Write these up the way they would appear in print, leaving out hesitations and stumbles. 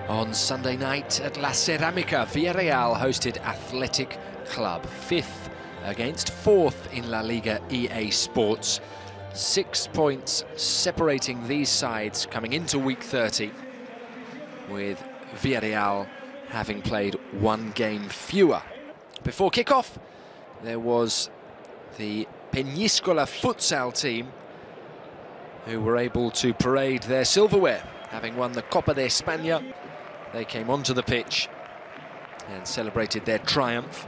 On Sunday night at La Ceramica, Villarreal hosted Athletic Club, 5th against 4th in LaLiga EA Sports. 6 points separating these sides coming into week 30, with Villarreal having played 1 game fewer. Before kickoff, there was the Peñíscola futsal team who were able to parade their silverware, having won the Copa de España. They came onto the pitch and celebrated their triumph.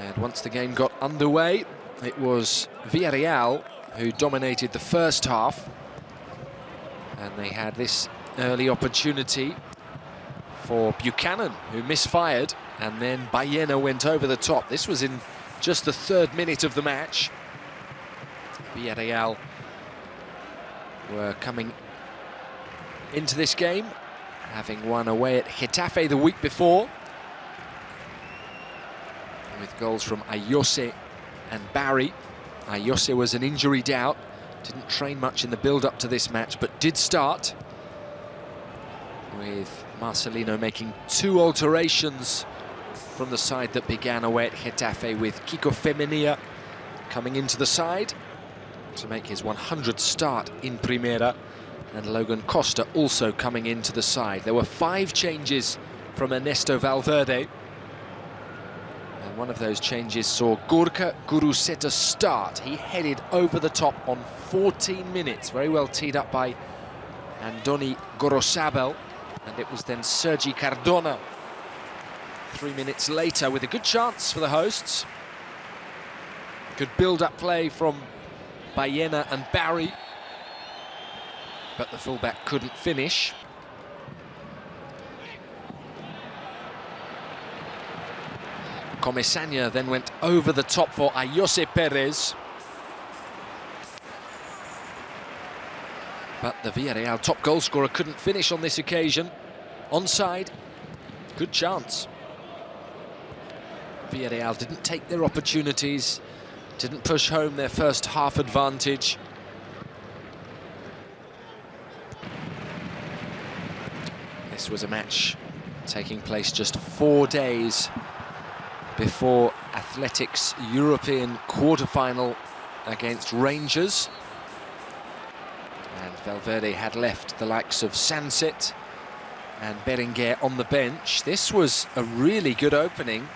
And once the game got underway, it was Villarreal who dominated the first half. And they had this early opportunity for Buchanan, who misfired, and then Baena went over the top. This was in just the 3rd minute of the match. Villarreal were coming into this game, having won away at Getafe the week before, with goals from Ayose and Barry. Ayose was an injury out, didn't train much in the build-up to this match, but did start, with Marcelino making 2 alterations from the side that began away at Getafe, with Kiko Femenia coming into the side to make his 100th start in Primera, and Logan Costa also coming into the side. There were 5 changes from Ernesto Valverde, and one of those changes saw Gorka Guruzeta start. He headed over the top on 14 minutes, very well teed up by Andoni Gorosabel, and it was then Sergi Cardona 3 minutes later with a good chance for the hosts. Good build-up play from Baena and Barry, but the fullback couldn't finish. Comesaña then went over the top for Ayose Perez, but the Villarreal top goalscorer couldn't finish on this occasion. Onside, good chance. Villarreal didn't take their opportunities, didn't push home their first half advantage. This was a match taking place just 4 days before Athletic's European quarter-final against Rangers. And Valverde had left the likes of Sanset and Berenguer on the bench. This was a really good opening.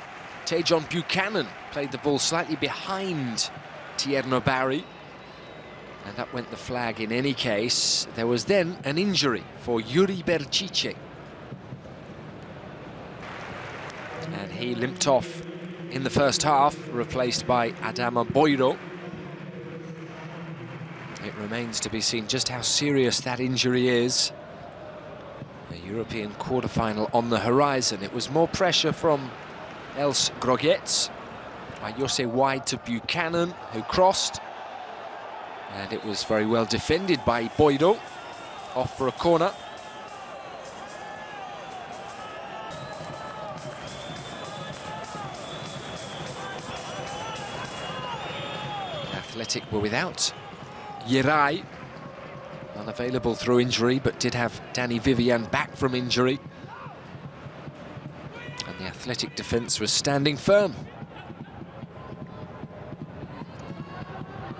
Tejon Buchanan played the ball slightly behind Tierno Barry, and up went the flag in any case. There was then an injury for Yuri Berchiche, and he limped off in the first half, replaced by Adama Boiro. It remains to be seen just how serious that injury is. A European quarter-final on the horizon. It was more pressure from Els Groguets. Ayose wide to Buchanan, who crossed, and it was very well defended by Boiro, off for a corner. Athletic were without Yeray, unavailable through injury, but did have Danny Vivian back from injury. And the Athletic defence was standing firm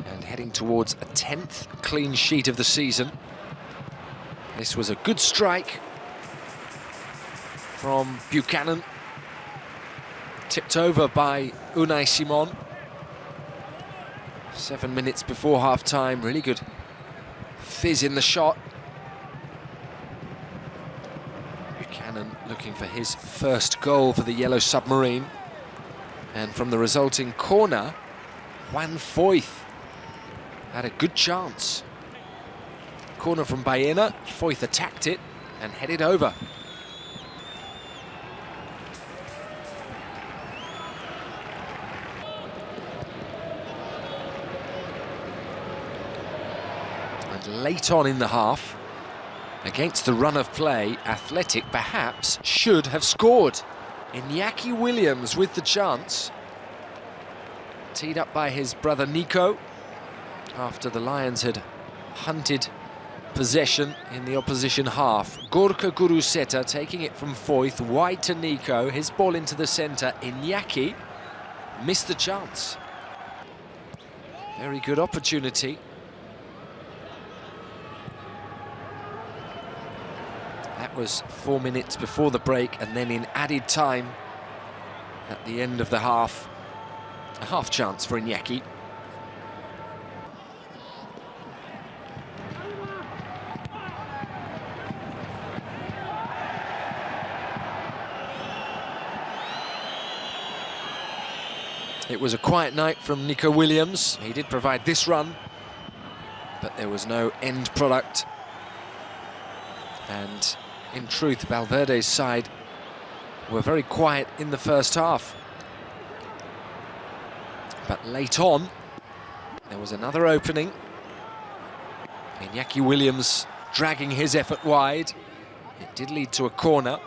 and heading towards a 10th clean sheet of the season. This was a good strike from Buchanan, tipped over by Unai Simon. 7 minutes before half-time, really good fizz in the shot. Buchanan looking for his first goal for the Yellow Submarine. And from the resulting corner, Juan Foyth had a good chance. Corner from Baena, Foyth attacked it and headed over. Late on in the half, against the run of play, Athletic perhaps should have scored. Iñaki Williams with the chance, teed up by his brother Nico, after the Lions had hunted possession in the opposition half. Gorka Guruseta taking it from Foyth, wide to Nico. His ball into the centre. Iñaki missed the chance. Very good opportunity. That was 4 minutes before the break, and then in added time at the end of the half, a half chance for Iñaki. It was a quiet night from Nico Williams. He did provide this run, but there was no end product. And in truth, Valverde's side were very quiet in the first half. But late on, there was another opening. Iñaki Williams dragging his effort wide. It did lead to a corner,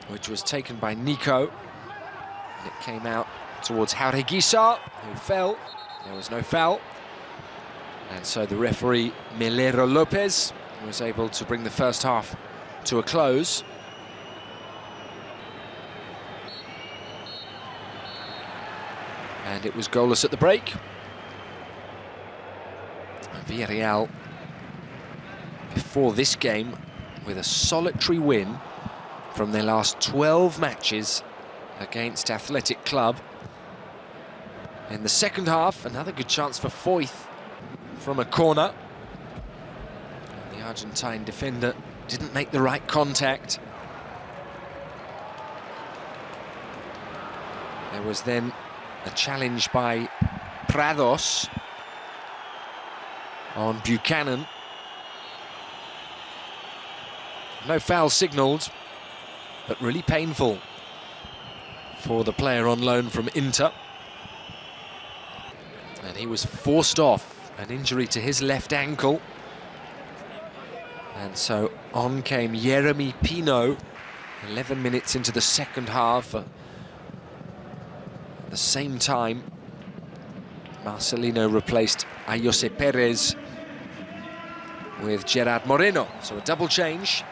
which was taken by Nico. And it came out towards Jauregui, who fell. There was no foul. And so the referee, Melero Lopez, was able to bring the first half to a close. And it was goalless at the break. Villarreal, before this game, with a solitary win from their last 12 matches against Athletic Club. In the second half, another good chance for Foyth from a corner. And the Argentine defender didn't make the right contact. There was then a challenge by Prados on Buchanan. No foul signalled, but really painful for the player on loan from Inter. And he was forced off, an injury to his left ankle. And so on came Yeremy Pino, 11 minutes into the second half. At the same time, Marcelino replaced Ayose Perez with Gerard Moreno. So a double change.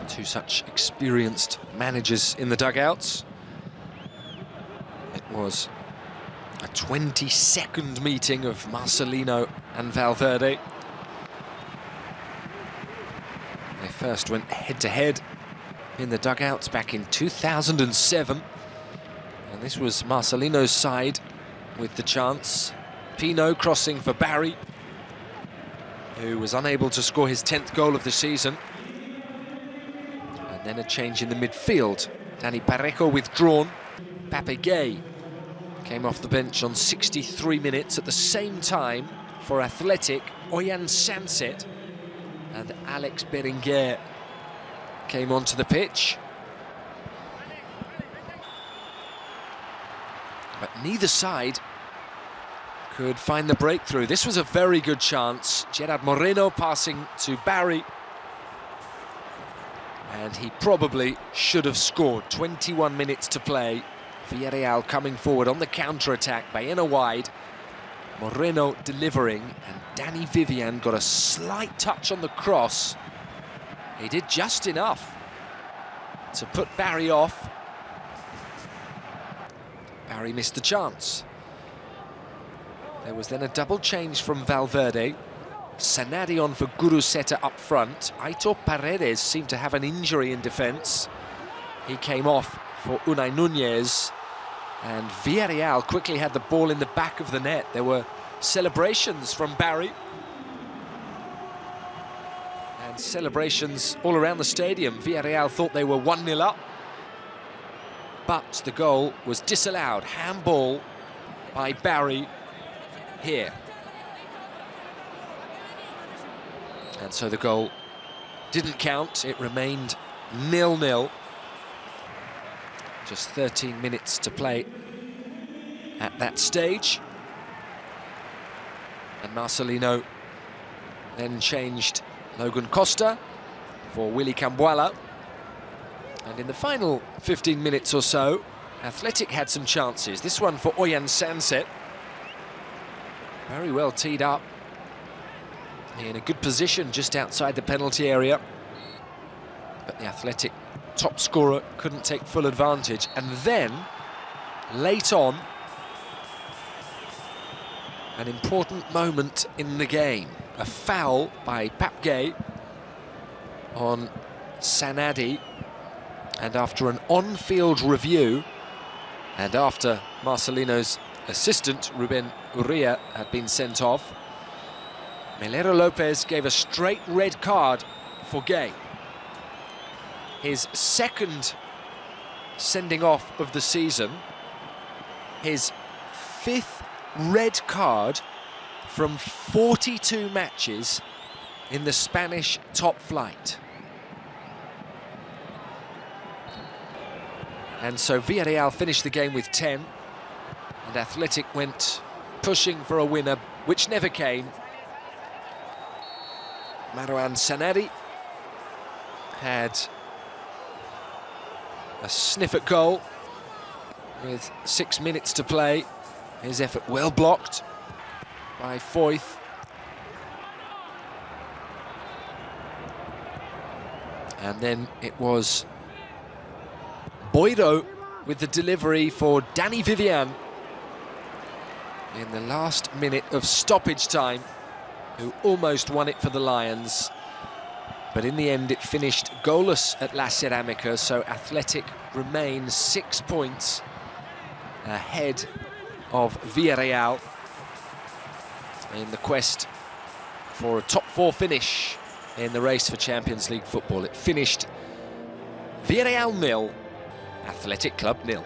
Two such experienced managers in the dugouts. It was a 22nd meeting of Marcelino and Valverde. They first went head-to-head in the dugouts back in 2007. And this was Marcelino's side with the chance. Pino crossing for Barry, who was unable to score his 10th goal of the season. Then a change in the midfield. Dani Parejo withdrawn. Pape Gay came off the bench on 63 minutes. At the same time, for Athletic, Oyan Sanset and Alex Berenguer came onto the pitch. But neither side could find the breakthrough. This was a very good chance. Gerard Moreno passing to Barry. And he probably should have scored. 21 minutes to play. Villarreal coming forward on the counter-attack. Baena wide. Moreno delivering. And Danny Vivian got a slight touch on the cross. He did just enough to put Barry off. Barry missed the chance. There was then a double change from Valverde. Sanadi on for Guruseta up front. Aitor Paredes seemed to have an injury in defence. He came off for Unai Núñez. And Villarreal quickly had the ball in the back of the net. There were celebrations from Barry. And celebrations all around the stadium. Villarreal thought they were 1-0 up. But the goal was disallowed. Handball by Barry here. And so the goal didn't count. It remained 0-0. Just 13 minutes to play at that stage. And Marcelino then changed Logan Costa for Willy Cambuala. And in the final 15 minutes or so, Athletic had some chances. This one for Oyan Sanset. Very well teed up. In a good position just outside the penalty area. But the Athletic top scorer couldn't take full advantage. And then, late on, an important moment in the game. A foul by Papgay on Sanadi. And after an on-field review, and after Marcelino's assistant, Ruben Urria, had been sent off, Melero Lopez gave a straight red card for Gay. His second sending off of the season, his fifth red card from 42 matches in the Spanish top flight. And so Villarreal finished the game with 10, and Athletic went pushing for a winner, which never came. Marouane Sanadi had a sniff at goal with 6 minutes to play. His effort well blocked by Foyth. And then it was Boiro with the delivery for Danny Vivian in the last minute of stoppage time, who almost won it for the Lions. But in the end, it finished goalless at La Ceramica, so Athletic remains 6 points ahead of Villarreal in the quest for a top 4 finish in the race for Champions League football. It finished Villarreal 0, Athletic Club 0.